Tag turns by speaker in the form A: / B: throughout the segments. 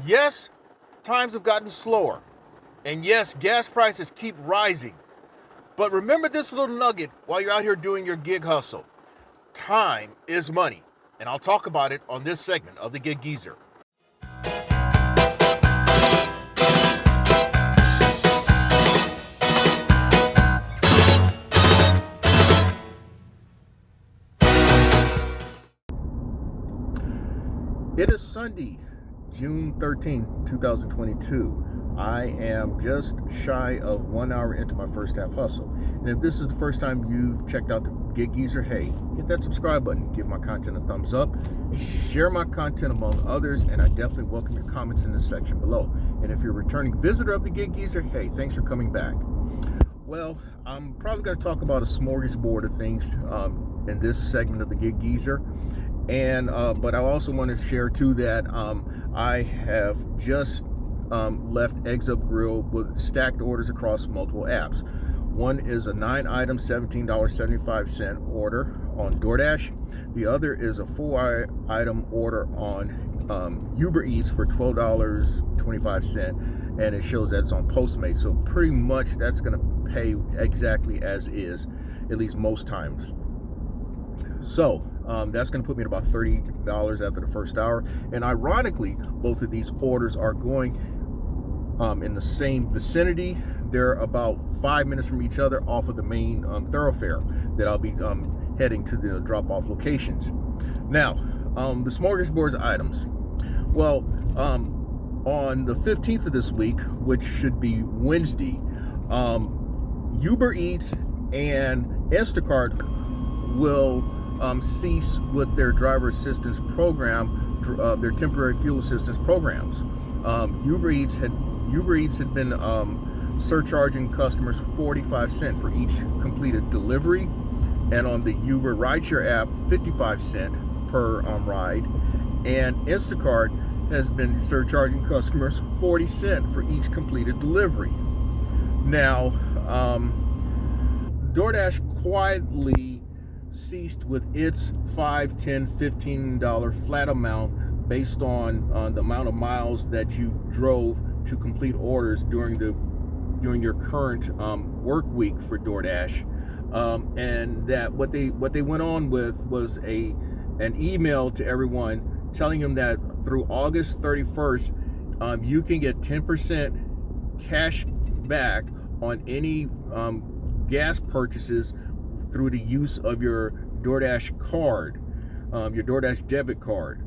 A: Yes, times have gotten slower. And yes, gas prices keep rising. But remember this little nugget while you're out here doing your gig hustle. Time is money. And I'll talk about it on this segment of the Gig Geezer. It is Sunday, June 13, 2022. I am just shy of 1 hour into my first half hustle. And if this is the first time you've checked out the Gig Geezer, hey, hit that subscribe button, give my content a thumbs up, share my content among others, and I definitely welcome your comments in this section below. And if you're a returning visitor of the Gig Geezer, hey, thanks for coming back. Well, I'm probably going to talk about a smorgasbord of things in this segment of the Gig Geezer. And but I also want to share too that I have just left Eggs Up Grill with stacked orders across multiple apps. One is a 9-item, $17.75 order on DoorDash. The other is a 4-item order on Uber Eats for $12.25, and it shows that it's on Postmates. So pretty much that's going to pay exactly as is, at least most times. So that's going to put me at about $30 after the first hour. And ironically, both of these orders are going in the same vicinity. They're about 5 minutes from each other off of the main thoroughfare that I'll be heading to the drop-off locations. Now, the smorgasbord items. Well, on the 15th of this week, which should be Wednesday, Uber Eats and Instacart will cease with their driver assistance program, their temporary fuel assistance programs. Uber Eats had been surcharging customers 45 cents for each completed delivery, and on the Uber rideshare app, 55 cents per ride. And Instacart has been surcharging customers 40 cents for each completed delivery. Now, DoorDash quietly ceased with its $5, $10, $15 flat amount based on the amount of miles that you drove to complete orders during your current work week for DoorDash, and that what they went on with was an email to everyone telling them that through August 31st, you can get 10% cash back on any gas purchases through the use of your DoorDash card, your DoorDash debit card.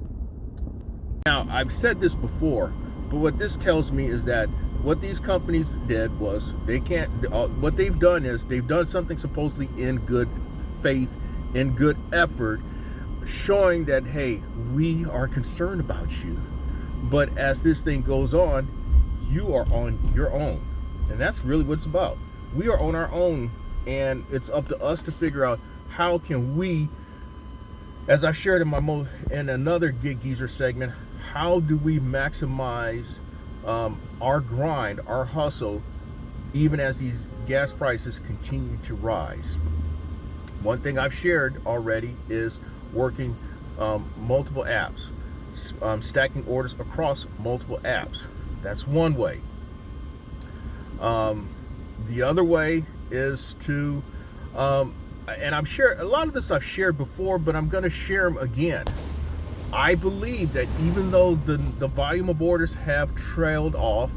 A: Now, I've said this before, but what this tells me is that what these companies did was what they've done is they've done something supposedly in good faith, in good effort, showing that, hey, we are concerned about you. But as this thing goes on, you are on your own. And that's really what it's about. We are on our own, and it's up to us to figure out how can we, as I shared in another Gig Geezer segment, how do we maximize our grind, our hustle, even as these gas prices continue to rise. One thing I've shared already is working multiple apps, stacking orders across multiple apps. That's one way. The other way is to, and I'm sure a lot of this I've shared before, but I'm going to share them again. I believe that even though the volume of orders have trailed off,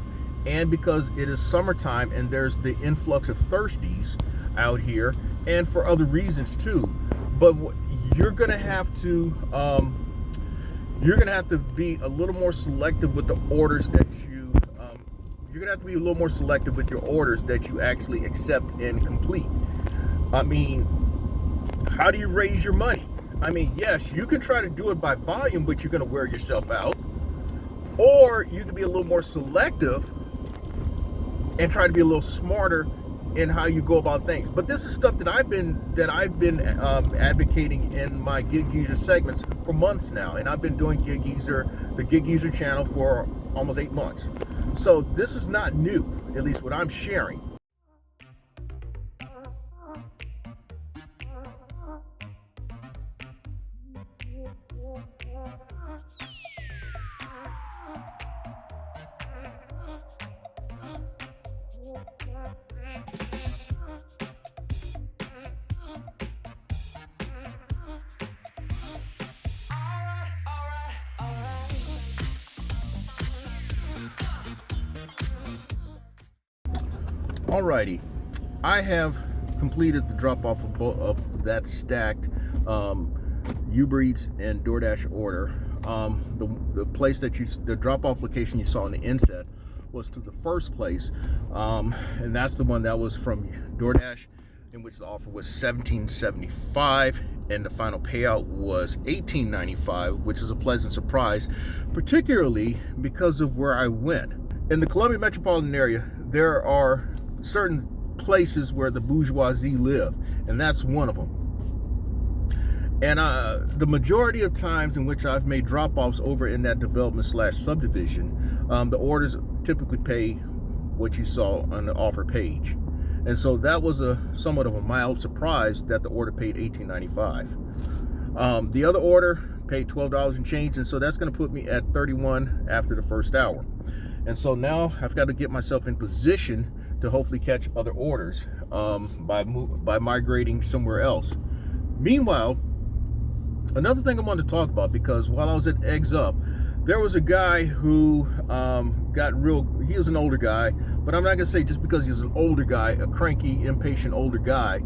A: and because it is summertime and there's the influx of thirsties out here, and for other reasons too, but you're going to have to be a little more selective with the orders that you're going to have to be a little more selective with your orders that you actually accept and complete. I mean, how do you raise your money? I mean, yes, you can try to do it by volume, but you're going to wear yourself out. Or you can be a little more selective and try to be a little smarter in how you go about things. But this is stuff that I've been advocating in my Gig Geezer segments for months now, and I've been doing the Gig Geezer channel for almost 8 months. So this is not new, at least what I'm sharing. Alrighty, I have completed the drop off of that stacked Uber Eats and DoorDash order. The place the drop off location you saw in the inset was to the first place, and that's the one that was from DoorDash, in which the offer was $17.75 and the final payout was $18.95, which is a pleasant surprise, particularly because of where I went. In the Columbia metropolitan area, there are certain places where the bourgeoisie live, and that's one of them. And the majority of times in which I've made drop-offs over in that development / subdivision, the orders typically pay what you saw on the offer page. And so that was somewhat of a mild surprise that the order paid $18.95. The other order paid $12 and change, and so that's going to put me at $31 after the first hour. And so now I've got to get myself in position to hopefully catch other orders by migrating somewhere else. Meanwhile, another thing I wanted to talk about, because while I was at Eggs Up, there was a guy who he was an older guy, but I'm not gonna say just because he was an older guy, a cranky, impatient older guy,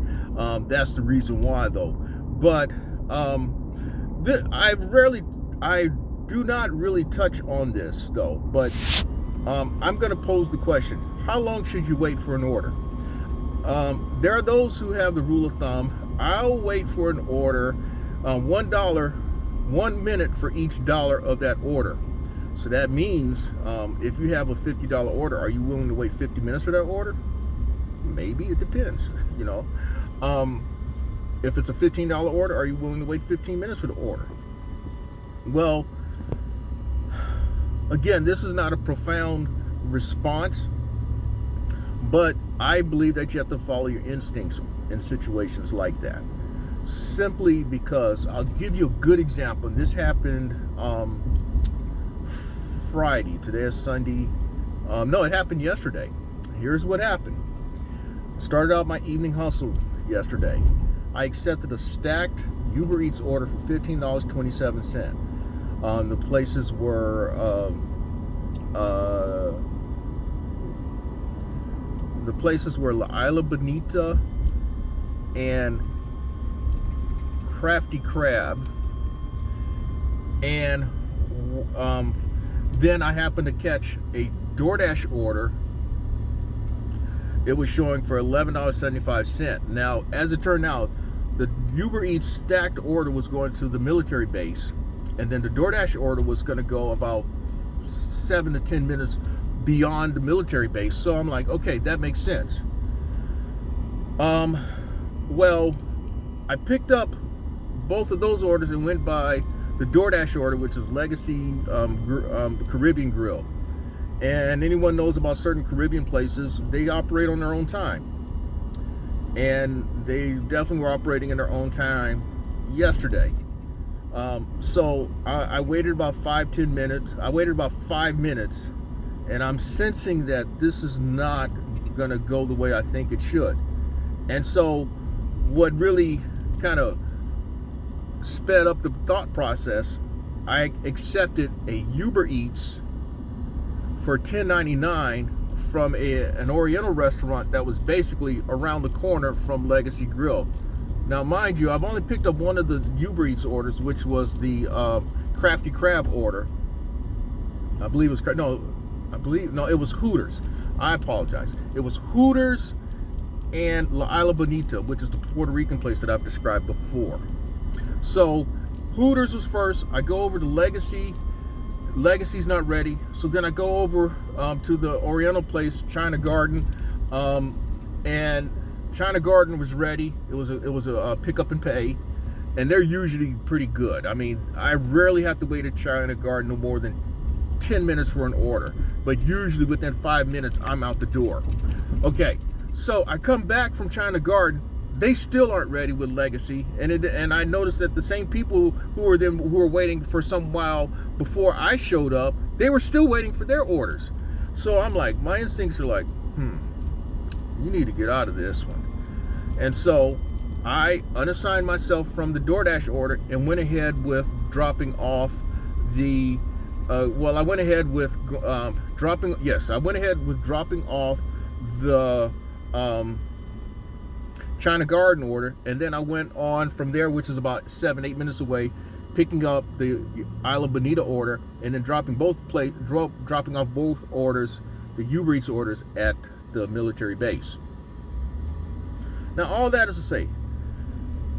A: that's the reason why though. But I do not really touch on this though, but I'm gonna pose the question: how long should you wait for an order? There are those who have the rule of thumb: I'll wait for an order $1, 1 minute for each dollar of that order. So that means if you have a $50 order, are you willing to wait 50 minutes for that order? Maybe, it depends, you know. If it's a $15 order, are you willing to wait 15 minutes for the order? Well, again, this is not a profound response, but I believe that you have to follow your instincts in situations like that. Simply because, I'll give you a good example. This happened Friday. Today is Sunday. No, it happened yesterday. Here's what happened. Started out my evening hustle yesterday. I accepted a stacked Uber Eats order for $15.27. The places were La Isla Bonita and Crafty Crab, and then I happened to catch a DoorDash order. It was showing for $11.75. Now, as it turned out, the Uber Eats stacked order was going to the military base, and then the DoorDash order was going to go about 7 to 10 minutes beyond the military base. So I'm like, okay, that makes sense. Well, I picked up both of those orders and went by the DoorDash order, which is Legacy Caribbean Grill. And anyone knows about certain Caribbean places, they operate on their own time. And they definitely were operating in their own time yesterday. So I waited about 5-10 minutes. I waited about 5 minutes, and I'm sensing that this is not gonna go the way I think it should. And so what really kind of sped up the thought process, I accepted a Uber Eats for $10.99 from an Oriental restaurant that was basically around the corner from Legacy Grill. Now, mind you, I've only picked up one of the Uber Eats orders, which was the Crafty Crab order. I believe it was it was Hooters. I apologize. It was Hooters and La Isla Bonita, which is the Puerto Rican place that I've described before. So Hooters was first. I go over to Legacy. Legacy's not ready. So then I go over to the Oriental place, China Garden, and China Garden was ready. It was a pick up and pay, and they're usually pretty good. I mean, I rarely have to wait at China Garden no more than 10 minutes for an order, but usually within 5 minutes I'm out the door. Okay, so I come back from China Garden. They still aren't ready with Legacy, and I noticed that the same people who were waiting for some while before I showed up, they were still waiting for their orders. So I'm like, my instincts are like, you need to get out of this one. And so I unassigned myself from the DoorDash order and went ahead with dropping off the. I went ahead with dropping off the China Garden order, and then I went on from there, which is about 7-8 minutes away, picking up the Isla Bonita order, and then dropping off both orders, the Uber Eats orders, at the military base. Now, all that is to say,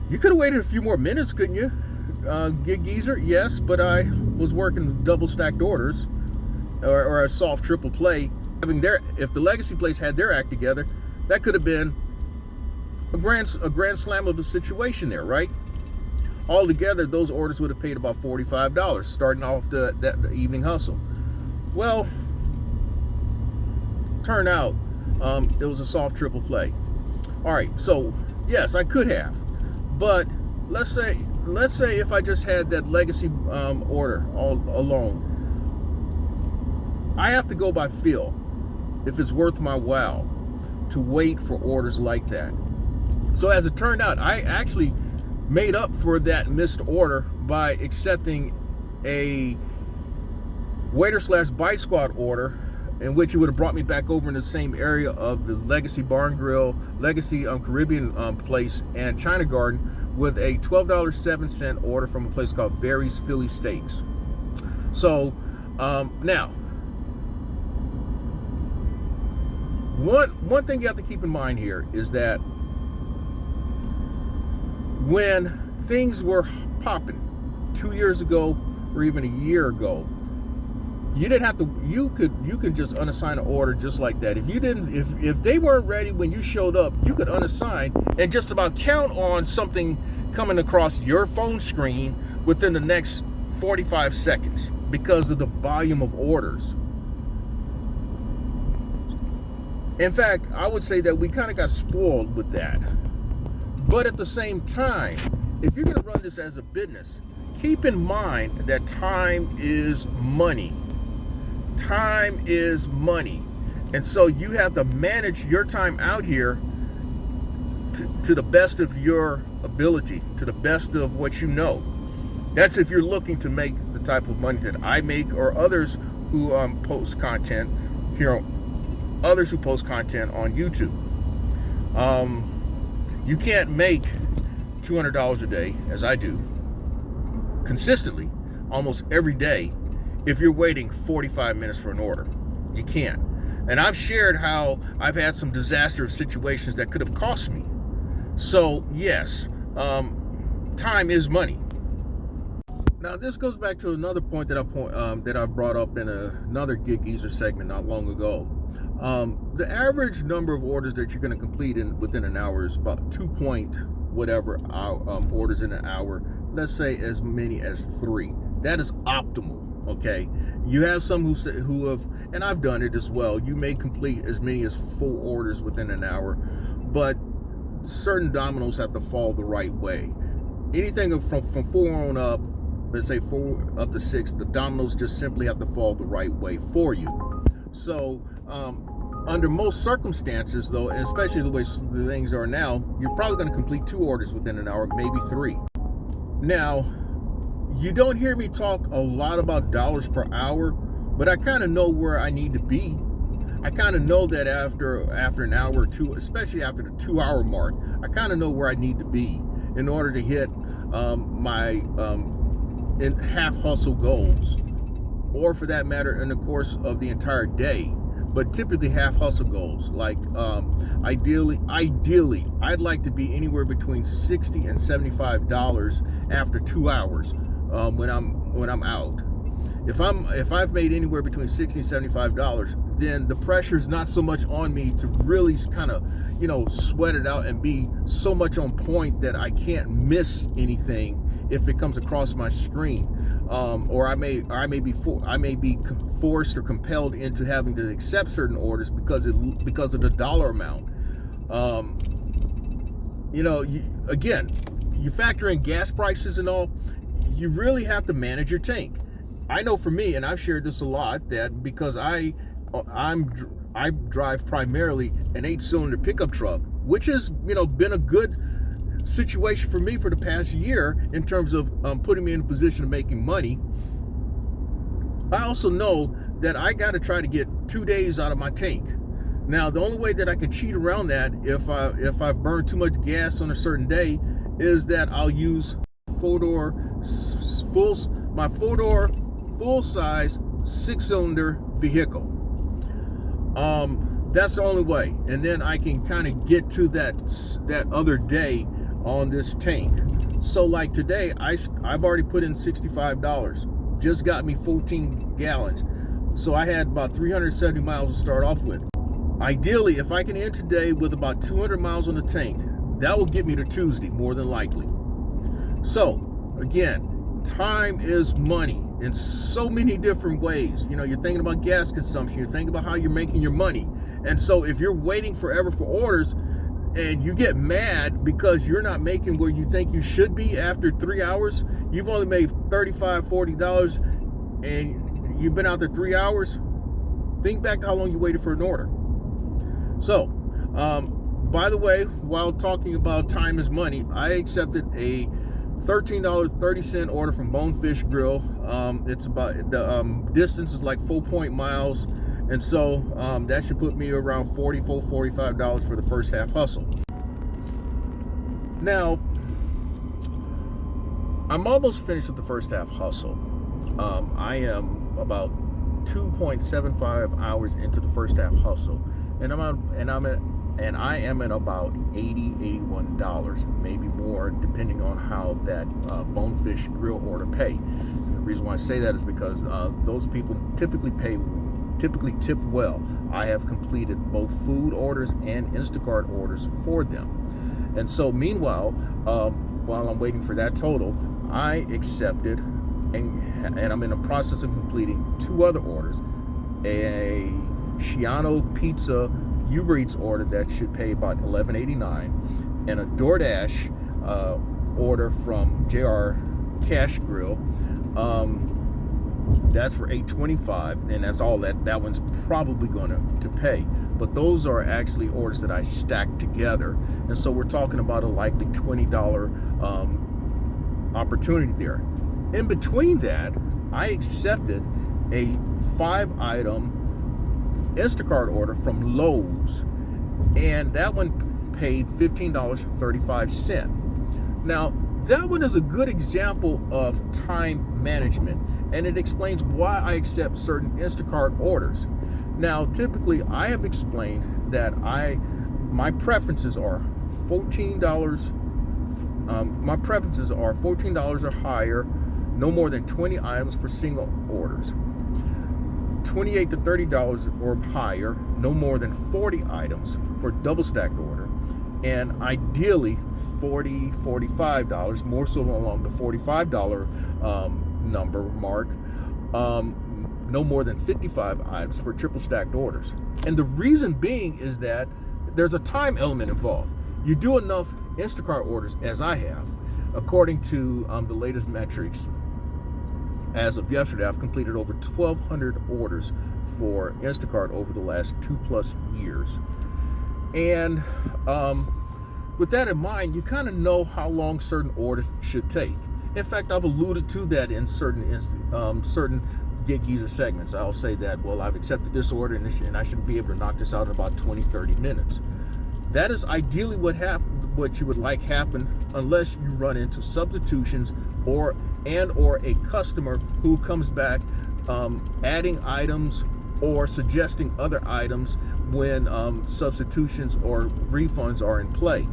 A: you could have waited a few more minutes, couldn't you, Gig Geezer? Yes, but I was working double stacked orders, or a soft triple play. If the Legacy place had their act together, that could have been a grand slam of a situation there, right? Altogether, those orders would have paid about $45, starting off the evening hustle. Well, turn out it was a soft triple play. All right, so yes, I could have, but let's say if I just had that Legacy order all alone, I have to go by feel if it's worth my while to wait for orders like that. So as it turned out, I actually made up for that missed order by accepting a Waiter/Bite Squad order, in which it would have brought me back over in the same area of the Legacy Bar and Grill, Legacy Caribbean place, and China Garden, with a $12.07 order from a place called Very's Philly Steaks. So now, one thing you have to keep in mind here is that when things were popping 2 years ago or even a year ago, you didn't have to. You could just unassign an order just like that. If they weren't ready when you showed up, you could unassign and just about count on something coming across your phone screen within the next 45 seconds because of the volume of orders. In fact, I would say that we kind of got spoiled with that. But at the same time, if you're going to run this as a business, keep in mind that time is money. Time is money. And so you have to manage your time out here to the best of your ability, to the best of what you know. That's if you're looking to make the type of money that I make, or others who post content here, others who post content on YouTube. You can't make $200 a day, as I do, consistently, almost every day, if you're waiting 45 minutes for an order. You can't. And I've shared how I've had some disastrous situations that could have cost me. So yes, time is money. Now this goes back to another point that I brought up in another Gig Geezer segment not long ago. The average number of orders that you're going to complete within an hour is about 2 orders in an hour. Let's say as many as 3. That is optimal. Okay, you have some who have, and I've done it as well. You may complete as many as 4 orders within an hour, but certain dominoes have to fall the right way. Anything from 4 on up, let's say 4 up to 6, the dominoes just simply have to fall the right way for you. So under most circumstances, though, and especially the way the things are now, you're probably going to complete 2 orders within an hour, maybe 3. Now, you don't hear me talk a lot about dollars per hour, but I kind of know where I need to be. I kind of know that after an hour or two, especially after the 2-hour mark, I kind of know where I need to be in order to hit my half hustle goals, or for that matter, in the course of the entire day. But typically half hustle goals, like ideally, I'd like to be anywhere between $60 and $75 after 2 hours when I'm out. If I've made anywhere between $60 and $75, then the pressure's not so much on me to really kind of, sweat it out and be so much on point that I can't miss anything if it comes across my screen, or I may be forced or compelled into having to accept certain orders because of the dollar amount. You factor in gas prices and all. You really have to manage your tank. I know for me, and I've shared this a lot, that because I drive primarily an 8-cylinder pickup truck, which has been a good situation for me for the past year in terms of putting me in a position of making money. I also know that I got to try to get 2 days out of my tank. Now, the only way that I could cheat around that if I've burned too much gas on a certain day is that I'll use my 4-door full-size 6-cylinder vehicle. That's the only way, and then I can kind of get to that other day on this tank. So like today, I've already put in $65. Just got me 14 gallons. So I had about 370 miles to start off with. Ideally, if I can end today with about 200 miles on the tank, that will get me to Tuesday, more than likely. So, again, time is money in so many different ways. You know, you're thinking about gas consumption, you're thinking about how you're making your money. And so if you're waiting forever for orders and you get mad because you're not making where you think you should be after 3 hours, you've only made $35, $40, and you've been out there 3 hours, think back to how long you waited for an order. So, by the way, while talking about time is money, I accepted a $13.30 order from Bonefish Grill. It's about, the distance is like 4 miles, and so that should put me around $45 for the first half hustle. Now, I'm almost finished with the first half hustle. I am about 2.75 hours into the first half hustle, and I am at about $81, maybe more, depending on how that Bonefish Grill order pay. And the reason why I say that is because those people typically tip well. I have completed both food orders and Instacart orders for them. And so meanwhile, while I'm waiting for that total, I accepted, and I'm in the process of completing 2 other orders, a Shiano Pizza Uber Eats order that should pay about $11.89, and a DoorDash order from JR Cash Grill. That's for $8.25, and that's all that one's probably going to pay. But those are actually orders that I stacked together, and so we're talking about a likely $20 opportunity there. In between that, I accepted a 5-item Instacart order from Lowe's, and that one paid $15.35. Now, that one is a good example of time management, and it explains why I accept certain Instacart orders. Now, typically, I have explained that my preferences are $14. My preferences are $14 or higher, no more than 20 items for single orders. $28 to $30 or higher, no more than 40 items for double stacked order, and ideally $40, $45, more so along the $45 number mark, no more than 55 items for triple stacked orders. And the reason being is that there's a time element involved. You do enough Instacart orders, as I have, according to the latest metrics. As of yesterday, I've completed over 1,200 orders for Instacart over the last 2+ years. And with that in mind, you kind of know how long certain orders should take. In fact, I've alluded to that in certain Get Geezer segments. I'll say that, well, I've accepted this order and I should be able to knock this out in about 20-30 minutes. That is ideally what you would like happen, unless you run into substitutions or a customer who comes back adding items or suggesting other items when substitutions or refunds are in play.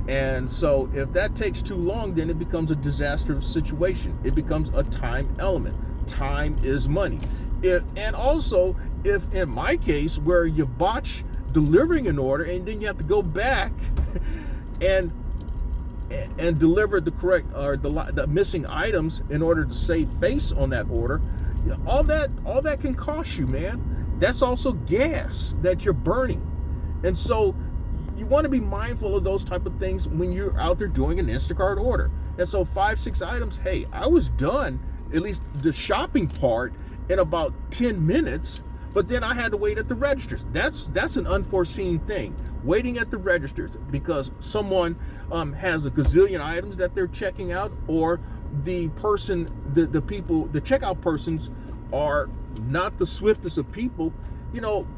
A: And so if that takes too long, then it becomes a disastrous situation. It becomes a time element. Time is money. If in my case, where you botch delivering an order and then you have to go back and deliver the correct or the missing items in order to save face on that order, all that can cost you, man. That's also gas that you're burning. And so you want to be mindful of those type of things when you're out there doing an Instacart order. And so 5-6 items, hey, I was done, at least the shopping part, in about 10 minutes, but then I had to wait at the registers. That's an unforeseen thing, waiting at the registers because someone has a gazillion items that they're checking out, or the checkout persons are not the swiftest of people,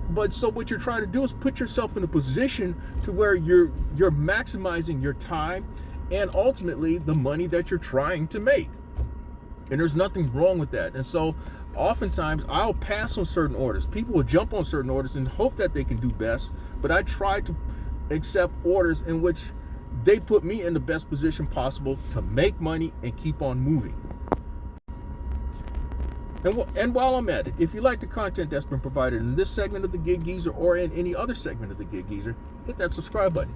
A: But so what you're trying to do is put yourself in a position to where you're maximizing your time and ultimately the money that you're trying to make. And there's nothing wrong with that. And so oftentimes I'll pass on certain orders. People will jump on certain orders and hope that they can do best, but I try to accept orders in which they put me in the best position possible to make money and keep on moving. And while I'm at it, if you like the content that's been provided in this segment of the Gig Geezer or in any other segment of the Gig Geezer, hit that subscribe button.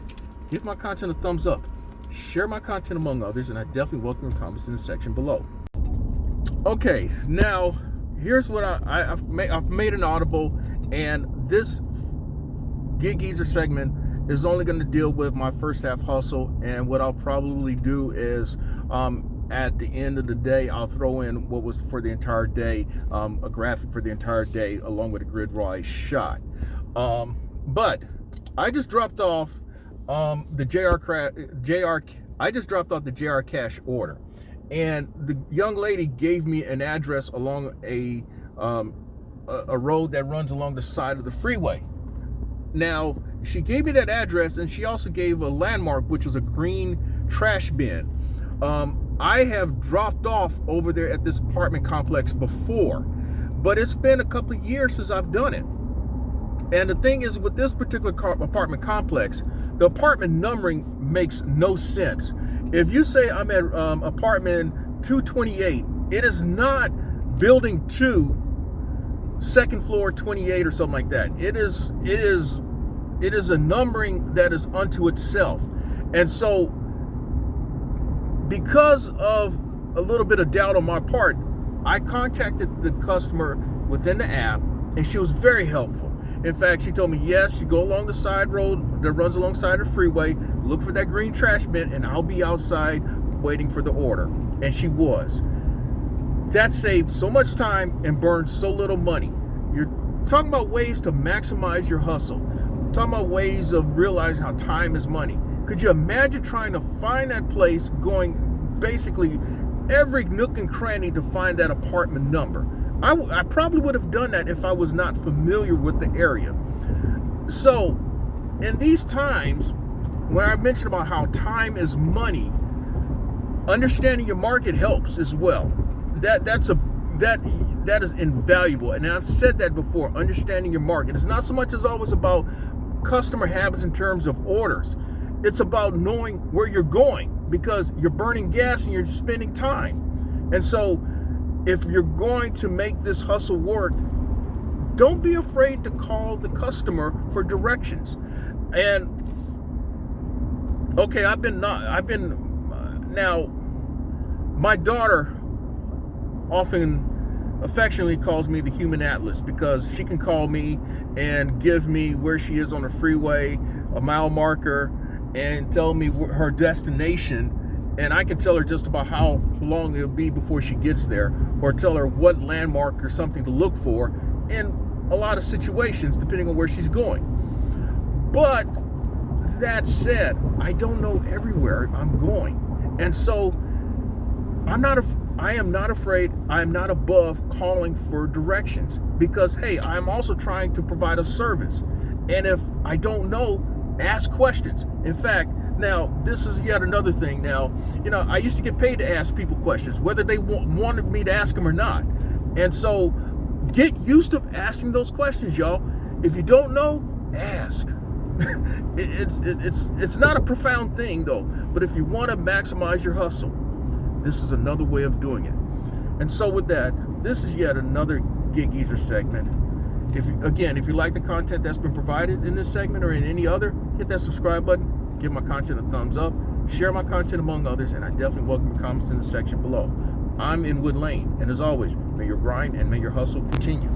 A: Give my content a thumbs up. Share my content among others, and I definitely welcome your comments in the section below. Okay, now here's what I've made an audible, and this Gig Geezer segment is only going to deal with my first half hustle. And what I'll probably do is at the end of the day, I'll throw in what was for the entire day, a graphic for the entire day, along with a grid raw shot. But I just dropped off the JR Cash order, and the young lady gave me an address along a road that runs along the side of the freeway. Now, she gave me that address, and she also gave a landmark, which was a green trash bin. I have dropped off over there at this apartment complex before, but it's been a couple of years since I've done it. And the thing is, with this particular apartment complex, the apartment numbering makes no sense. If you say I'm at apartment 228, it is not building 2, second floor 28 or something like that. It is a numbering that is unto itself. And so, because of a little bit of doubt on my part, I contacted the customer within the app, and she was very helpful. In fact, she told me, yes, you go along the side road that runs alongside the freeway, look for that green trash bin, and I'll be outside waiting for the order. And she was. That saved so much time and burned so little money. You're talking about ways to maximize your hustle. Talking about ways of realizing how time is money. Could you imagine trying to find that place, going basically every nook and cranny to find that apartment number? I probably would have done that if I was not familiar with the area. So, in these times, when I mentioned about how time is money, understanding your market helps as well. That is invaluable. And I've said that before, understanding your market. It's not so much as always about customer habits in terms of orders. It's about knowing where you're going, because you're burning gas and you're spending time. And so if you're going to make this hustle work, don't be afraid to call the customer for directions. And okay, now my daughter often affectionately calls me the human atlas, because she can call me and give me where she is on the freeway, a mile marker, and tell me her destination, and I can tell her just about how long it'll be before she gets there, or tell her what landmark or something to look for in a lot of situations depending on where she's going. But that said, I don't know everywhere I'm going, and so I am not afraid. I am not above calling for directions, because hey, I'm also trying to provide a service, and if I don't know, ask questions. In fact, now this is yet another thing. Now, I used to get paid to ask people questions, whether they wanted me to ask them or not. And so get used to asking those questions, y'all. If you don't know, ask. It's not a profound thing though, but if you want to maximize your hustle, this is another way of doing it. And so with that, this is yet another Gig Geezer segment. If you like the content that's been provided in this segment or in any other, hit that subscribe button, give my content a thumbs up, share my content among others, and I definitely welcome your comments in the section below. I'm in Wood Lane, and as always, may your grind and may your hustle continue.